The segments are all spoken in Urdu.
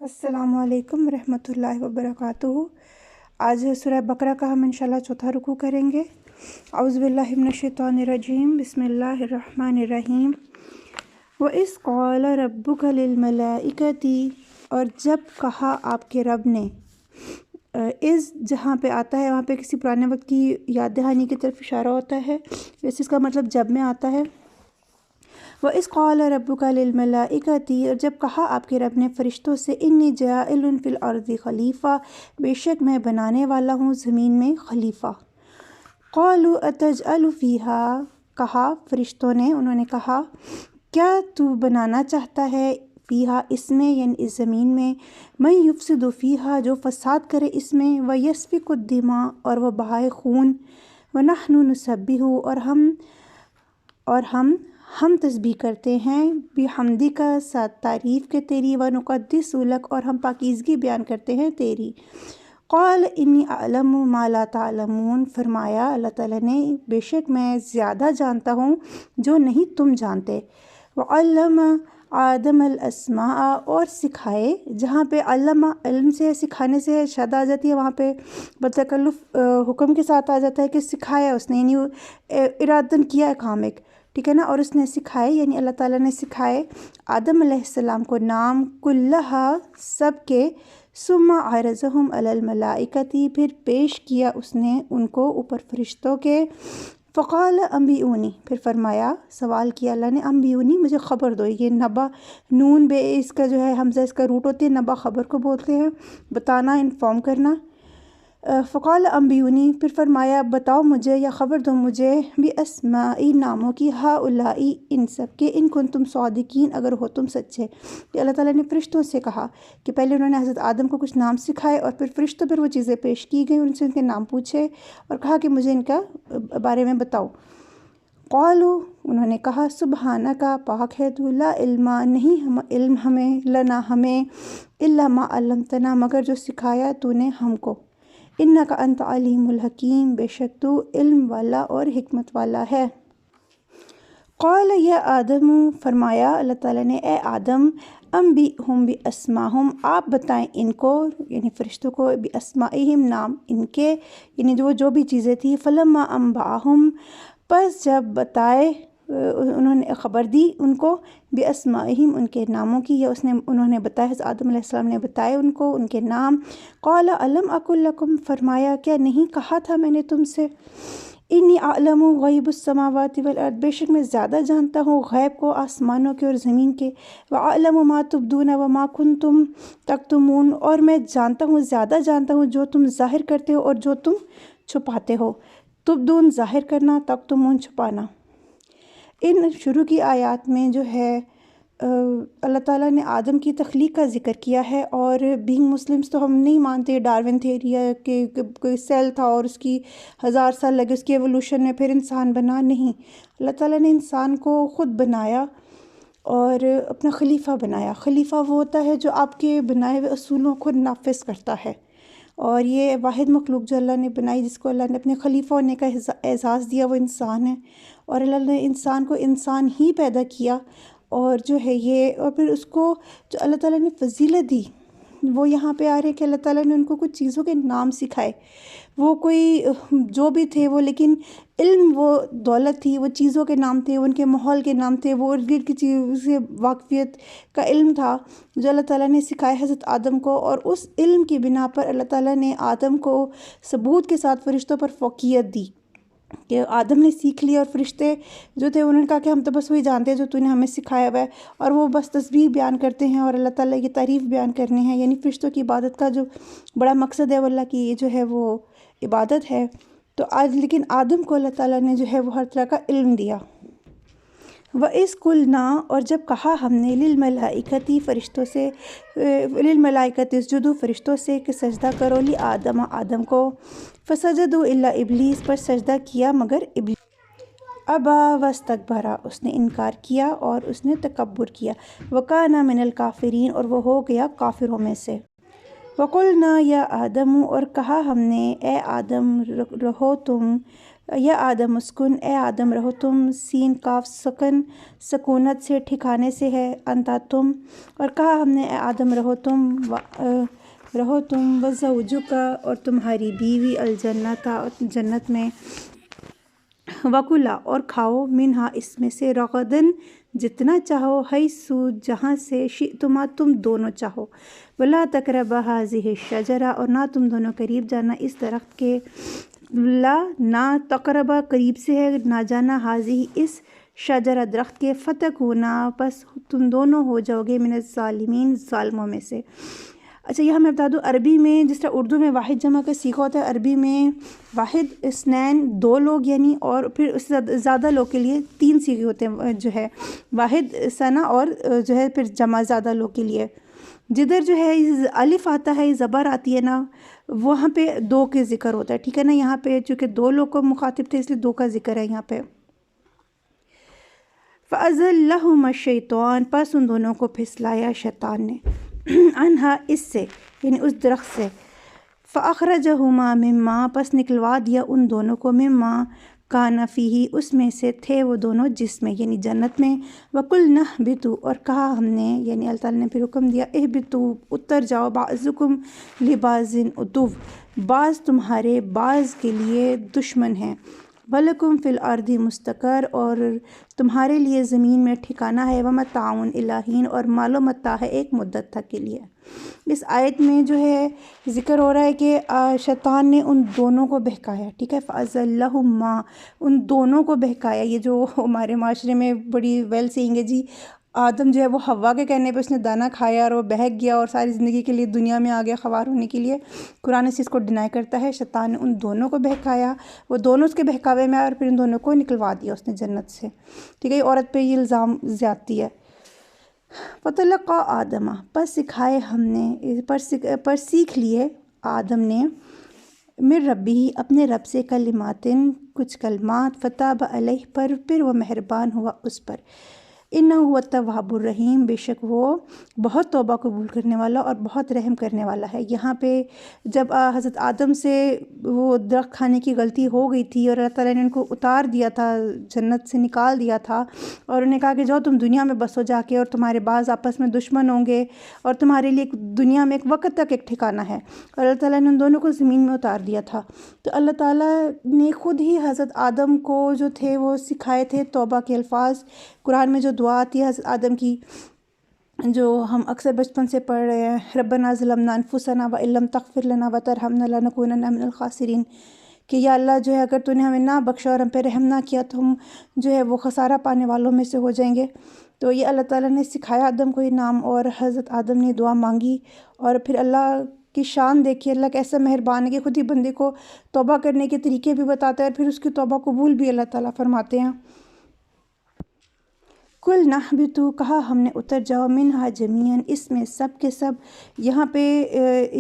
السلام علیکم ورحمۃ اللہ وبرکاتہ۔ آج سورہ بقرہ کا ہم انشاءاللہ چوتھا رکوع کریں گے۔ اعوذ باللہ من الشیطان الرجیم، بسم اللہ الرحمن الرحیم۔ وَإِذْ قَالَ رَبُّكَ لِلْمَلَائِكَةِ، اور جب کہا آپ کے رب نے، اس جہاں پہ آتا ہے وہاں پہ کسی پرانے وقت کی یاد دہانی کی طرف اشارہ ہوتا ہے، ویسے اس کا مطلب جب میں آتا ہے۔ وَإِذْ قَالَ رَبُّكَ لِلْمَلَائِكَةِ، اور جب کہا آپ کے رب نے فرشتوں سے، إِنِّي جَاعِلٌ فِي الْأَرْضِ خلیفہ، بے شک میں بنانے والا ہوں زمین میں خلیفہ۔ قَالُوا أَتَجْعَلُ فِيهَا، کہا فرشتوں نے، انہوں نے کہا کیا تو بنانا چاہتا ہے فیہا، اس میں یعنی اس زمین میں، مَن یفسد فیہا، جو فساد کرے اس میں، وَیَسْفِکُ الدِّمَاء، اور وہ بہائے خون، وَنَحْنُ نُسَبِّحُ، اور ہم تسبیح کرتے ہیں، بحمدک، ساتھ تعریف کے تیری، ونقدس لک، اور ہم پاکیزگی بیان کرتے ہیں تیری۔ قال انی اعلم ما لا تعلمون، فرمایا اللہ تعالیٰ نے بے شک میں زیادہ جانتا ہوں جو نہیں تم جانتے۔ وعلم آدم الاسماء، اور سکھائے، جہاں پہ علم علم سے سکھانے سے شد آ جاتی ہے، وہاں پہ بتکلف حکم کے ساتھ آ جاتا ہے کہ سکھایا اس نے، یعنی ارادتاً کیا ہے کام ایک، ٹھیک ہے نا، اور اس نے سکھائے یعنی اللہ تعالیٰ نے سکھائے آدم علیہ السلام کو نام، کلہا، سب کے، ثم عرضہم علی الملائکۃ، پھر پیش کیا اس نے ان کو اوپر فرشتوں کے، فقال انبئونی، پھر فرمایا، سوال کیا اللہ نے، انبئونی، مجھے خبر دو، یہ نبا، نون بے اس کا جو ہے حمزہ اس کا روٹ ہوتی ہے، نبا خبر کو بولتے ہیں، بتانا، انفارم کرنا۔ فقال انبئونی، پھر فرمایا بتاؤ مجھے یا خبر دو مجھے، باسماء، ناموں کی، ہؤلاء، ان سب کے، ان کنتم صادقین، اگر ہو تم سچے۔ کہ اللہ تعالیٰ نے فرشتوں سے کہا کہ پہلے انہوں نے حضرت آدم کو کچھ نام سکھائے، اور پھر فرشتوں پر وہ چیزیں پیش کی گئیں، ان سے ان کے نام پوچھے اور کہا کہ مجھے ان کا بارے میں بتاؤ۔ قالوا، انہوں نے کہا، سبحانک، پاک ہے تو، لا علم، نہیں علم ہمیں، لنا ہمیں، الا ما علمتنا، مگر جو سکھایا تو نے ہم کو، انک انت علیم الحکیم، بے شک تو علم والا اور حکمت والا ہے۔ قال یا آدم، فرمایا اللہ تعالیٰ نے، اے آدم، انبئہم باسماہم، آپ بتائیں ان کو یعنی فرشتوں کو، باسمائہم، نام ان کے، یعنی جو بھی چیزیں تھیں، فلما انبأہم، پس جب بتائے انہوں نے خبر دی ان کو، باسمائہم، ان کے ناموں کی، یا انہوں نے بتایا، حضرت آدم علیہ السلام نے بتائے ان کو ان کے نام۔ قال الم اقل لکم، فرمایا کیا نہیں کہا تھا میں نے تم سے، انی اعلم غیب السماوات والارض، بے شک میں زیادہ جانتا ہوں غیب کو، آسمانوں کے اور زمین کے، واعلم ما تبدون وما کنتم تکتمون، اور میں جانتا ہوں، زیادہ جانتا ہوں جو تم ظاہر کرتے ہو اور جو تم چھپاتے ہو۔ تبدون ظاہر کرنا، تکتمون چھپانا۔ ان شروع کی آیات میں جو ہے اللہ تعالیٰ نے آدم کی تخلیق کا ذکر کیا ہے، اور بینگ مسلمس تو ہم نہیں مانتے ڈارون تھیوری ہے کہ کوئی سیل تھا اور اس کی 1000 سال لگے اس کی ایوولوشن میں پھر انسان بنا، نہیں، اللہ تعالیٰ نے انسان کو خود بنایا اور اپنا خلیفہ بنایا۔ خلیفہ وہ ہوتا ہے جو آپ کے بنائے ہوئے اصولوں کو نافذ کرتا ہے، اور یہ واحد مخلوق جو اللہ نے بنائی، جس کو اللہ نے اپنے خلیفہ ہونے کا اعزاز دیا، وہ انسان ہے، اور اللہ نے انسان کو انسان ہی پیدا کیا، اور جو ہے یہ، اور پھر اس کو جو اللہ تعالیٰ نے فضیلت دی، وہ یہاں پہ آ رہے کہ اللہ تعالیٰ نے ان کو کچھ چیزوں کے نام سکھائے، وہ کوئی جو بھی تھے وہ، لیکن علم وہ دولت تھی، وہ چیزوں کے نام تھے، ان کے ماحول کے نام تھے، وہ ارد گرد کی چیز سے واقفیت کا علم تھا جو اللہ تعالیٰ نے سکھایا حضرت آدم کو، اور اس علم کی بنا پر اللہ تعالیٰ نے آدم کو ثبوت کے ساتھ فرشتوں پر فوقیت دی کہ آدم نے سیکھ لیا، اور فرشتے جو تھے انہوں نے کہا کہ ہم تو بس وہی جانتے ہیں جو تو نے ہمیں سکھایا ہوا ہے، اور وہ بس تسبیح بیان کرتے ہیں اور اللہ تعالیٰ کی تعریف بیان کرنے ہیں، یعنی فرشتوں کی عبادت کا جو بڑا مقصد ہے وہ اللہ کی جو ہے وہ عبادت ہے۔ تو آج لیکن آدم کو اللہ تعالیٰ نے جو ہے وہ ہر طرح کا علم دیا۔ وَإِذْ قُلْنَا، اور جب کہا ہم نے، لِلْمَلَائِكَةِ، فرشتوں سے، لِلْمَلَائِكَةِ اسْجُدُوا، فرشتوں سے کہ سجدہ کرو، لِآدَمَ، آدم کو، فَسَجَدُوا إِلَّا إِبْلِيسَ، پر سجدہ کیا مگر ابلیس، ابا واستکبر، اس نے انکار کیا اور اس نے تکبر کیا، وَكَانَ مِنَ الْكَافِرِينَ، اور وہ ہو گیا کافروں میں سے۔ وَقُلْنَا يَا آدَمُ، اور کہا ہم نے، اے آدم، رہو تم، یا آدم اسکن، اے آدم رہو تم، سین کاف سکن سکونت سے ٹھکانے سے ہے، انتا تم، اور کہا ہم نے اے آدم رہو تم وزوجکا، اور تمہاری بیوی الجنتا، جنت میں، وکلا، اور کھاؤ، منہا، اس میں سے، رغدن، جتنا چاہو، حیثو، جہاں سے، شئتما، تم دونوں چاہو، ولا تقربا ھذہ الشجرہ، اور نہ تم دونوں قریب جانا اس درخت کے، لا، نہ، تقربا، قریب سے ہے، نہ جانا، ھذہ، اس، شجرہ، درخت کے، فتکونا، پس تم دونوں ہو جاؤ گے، من الظالمین، ظالموں میں سے۔ اچھا یہاں میں بتا دوں، عربی میں جس طرح اردو میں واحد جمع کا سیکھا ہوتا ہے، عربی میں واحد، اثنین، دو لوگ یعنی، اور پھر اس سے زیادہ لوگ کے لیے تین سیغے ہوتے ہیں، جو ہے واحد، ثنا، اور جو ہے پھر جمع زیادہ لوگ کے لیے۔ جدھر جو ہے الف آتا ہے، زبر آتی ہے نا، وہاں پہ دو کے ذکر ہوتا ہے، ٹھیک ہے نا۔ یہاں پہ چونکہ دو لوگ کو مخاطب تھے اس لیے دو کا ذکر ہے یہاں پہ۔ فَأَزَلَّهُمَا الشَّيْطَانُ، پس ان دونوں کو پھسلایا شیطان نے، عنہا، اس سے، یعنی اس درخت سے، فَأَخْرَجَهُمَا مِمَّا، پس نکلوا دیا ان دونوں کو، مِمَّا کَانَ فِیہِ، اس میں سے تھے وہ دونوں جس میں، یعنی جنت میں، وَقُلْنَا اهْبِطُوا، اور کہا ہم نے، یعنی اللہ تعالیٰ نے پھر حکم دیا، اهْبِطُوا، اتر جاؤ، بَعْضُکُمْ لِبَعْضٍ عُدُوٌّ، بعض تمہارے بعض کے لیے دشمن ہیں، وَلَکُمْ فِی الْأَرْضِ مُسْتَقَرٌّ، اور تمہارے لیے زمین میں ٹھکانہ ہے، وَمَتَاعٌ إِلیٰ حِین، اور مال و متاع ہے ایک مدت تک کے لیے۔ اس آیت میں جو ہے ذکر ہو رہا ہے کہ شیطان نے ان دونوں کو بہکایا، ٹھیک ہے، فَأَزَلَّهُمَا، ان دونوں کو بہکایا۔ یہ جو ہمارے معاشرے میں بڑی ویل سینگ ہے جی، آدم جو ہے وہ حوا کے کہنے پہ اس نے دانہ کھایا اور وہ بہک گیا اور ساری زندگی کے لیے دنیا میں آ گیا خوار ہونے کے لیے۔ قرآن اس چیز کو ڈینائی کرتا ہے، شیطان نے ان دونوں کو بہکایا، وہ دونوں اس کے بہکاوے میں آئے اور پھر ان دونوں کو نکلوا دیا اس نے جنت سے، ٹھیک ہے۔ یہ عورت پہ یہ الزام زیادتی ہے۔ فَتَلَقَّىٰ آدَمَ، پس سکھائے ہم نے، پر سیکھ لیے آدم نے، من ربہ، اپنے رب سے، کلماتن، کچھ کلمات، فتاب علیہ، پر پھر وہ مہربان ہوا اس پر، انہ هو التواب الرحیم، بے شک وہ بہت توبہ قبول کرنے والا اور بہت رحم کرنے والا ہے۔ یہاں پہ جب حضرت آدم سے وہ درخت کھانے کی غلطی ہو گئی تھی اور اللہ تعالیٰ نے ان کو اتار دیا تھا، جنت سے نکال دیا تھا، اور انہیں کہا کہ جاؤ تم دنیا میں بسو جا کے، اور تمہارے بعض آپس میں دشمن ہوں گے، اور تمہارے لیے دنیا میں ایک وقت تک ایک ٹھکانہ ہے، اور اللہ تعالیٰ نے ان دونوں کو زمین میں اتار دیا تھا۔ تو اللہ تعالیٰ نے خود ہی حضرت آدم کو جو تھے وہ سکھائے تھے توبہ کے الفاظ۔ قرآن میں جو دعا آتی ہے حضرت آدم کی، جو ہم اکثر بچپن سے پڑھ رہے ہیں، ربنا ظلمنا انفسنا وان لم تغفر لنا وترحمنا لنکونن من الخاسرین، کہ یا اللہ جو ہے اگر تو نے ہمیں نہ بخشا اور ہم پہ رحم نہ کیا تو ہم جو ہے وہ خسارہ پانے والوں میں سے ہو جائیں گے۔ تو یہ اللہ تعالیٰ نے سکھایا آدم کو یہ نام، اور حضرت آدم نے دعا مانگی، اور پھر اللہ کی شان دیکھیے، اللہ کیسا مہربان ہے کہ خود ہی بندے کو توبہ کرنے کے طریقے بھی بتاتا ہے اور پھر اس کی توبہ قبول بھی اللہ تعالیٰ فرماتے ہیں۔ قُلْنَا اهْبِطُوا، کہا ہم نے اتر جاؤ، منہا جمیعاً، اس میں سب کے سب، یہاں پہ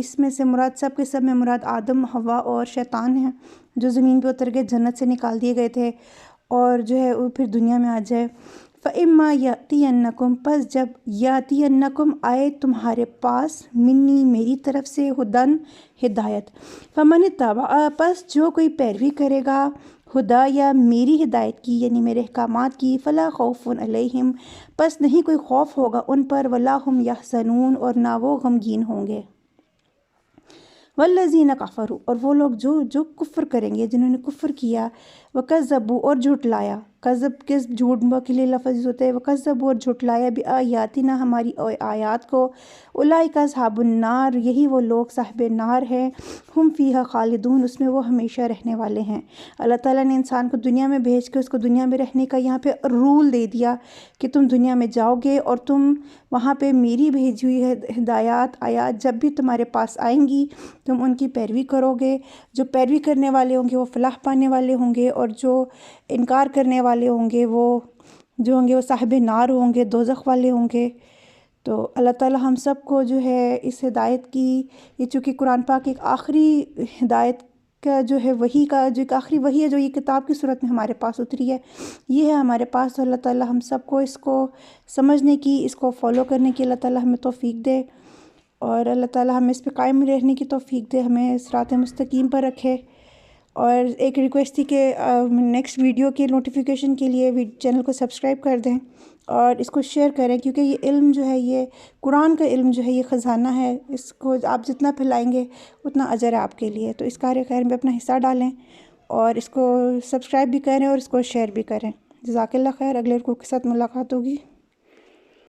اس میں سے مراد، سب کے سب میں مراد آدم، حوا اور شیطان ہیں جو زمین پہ اتر گئے، جنت سے نکال دیے گئے تھے، اور جو ہے وہ پھر دنیا میں آ جائے۔ فَإِمَّا يَأْتِيَنَّكُمْ، پس جب یَأْتِيَنَّكُمْ آئے تمہارے پاس، منی، میری طرف سے، ہدن، ہدایت، فَمَنِ اتَّبَعَ، پس جو کوئی پیروی کرے گا، ہدا یا میری ہدایت کی، یعنی میرے احکامات کی، فلا خوف علیہم، پس نہیں کوئی خوف ہوگا ان پر، ولا ہم یحزنون، اور نہ وہ غمگین ہوں گے۔ والذین کفروا، اور وہ لوگ جو کفر کریں گے، جنہوں نے کفر کیا، وکذبوا، اور جھٹلایا، کذب کس جھوٹ کے لیے لفظ ہوتے ہیں، وکذبوا، اور جھٹلایا، بآیاتنا، ہماری آیات کو، اولئک اصحاب النار، یہی وہ لوگ صاحب نار ہیں، ہم فیہا خالدون، اس میں وہ ہمیشہ رہنے والے ہیں۔ اللہ تعالیٰ نے انسان کو دنیا میں بھیج کے اس کو دنیا میں رہنے کا یہاں پہ رول دے دیا کہ تم دنیا میں جاؤ گے اور تم وہاں پہ میری بھیجی ہوئی ہدایات، آیات جب بھی تمہارے پاس آئیں گی تم ان کی پیروی کرو گے، جو پیروی کرنے والے ہوں گے وہ فلاح پانے والے ہوں گے، اور جو انکار کرنے والے ہوں گے وہ جو ہوں گے وہ صاحب نار ہوں گے، دوزخ والے ہوں گے۔ تو اللہ تعالیٰ ہم سب کو جو ہے اس ہدایت کی، یہ چونکہ قرآن پاک ایک آخری ہدایت کا جو ہے وحی کا، جو ایک آخری وحی ہے جو یہ کتاب کی صورت میں ہمارے پاس اتری ہے، یہ ہے ہمارے پاس، تو اللہ تعالیٰ ہم سب کو اس کو سمجھنے کی، اس کو فالو کرنے کی اللہ تعالیٰ ہمیں توفیق دے، اور اللہ تعالیٰ ہمیں اس پہ قائم رہنے کی توفیق دے، ہمیں صراط مستقیم پر رکھے، اور ایک ریکویسٹ تھی کہ نیکسٹ ویڈیو کی نوٹیفیکیشن کے لیے چینل کو سبسکرائب کر دیں اور اس کو شیئر کریں، کیونکہ یہ علم جو ہے، یہ قرآن کا علم جو ہے یہ خزانہ ہے، اس کو آپ جتنا پھیلائیں گے اتنا اجر ہے آپ کے لیے۔ تو اس کار خیر میں اپنا حصہ ڈالیں اور اس کو سبسکرائب بھی کریں اور اس کو شیئر بھی کریں۔ جزاک اللہ خیر، اگلے رکوع کے ساتھ ملاقات ہوگی۔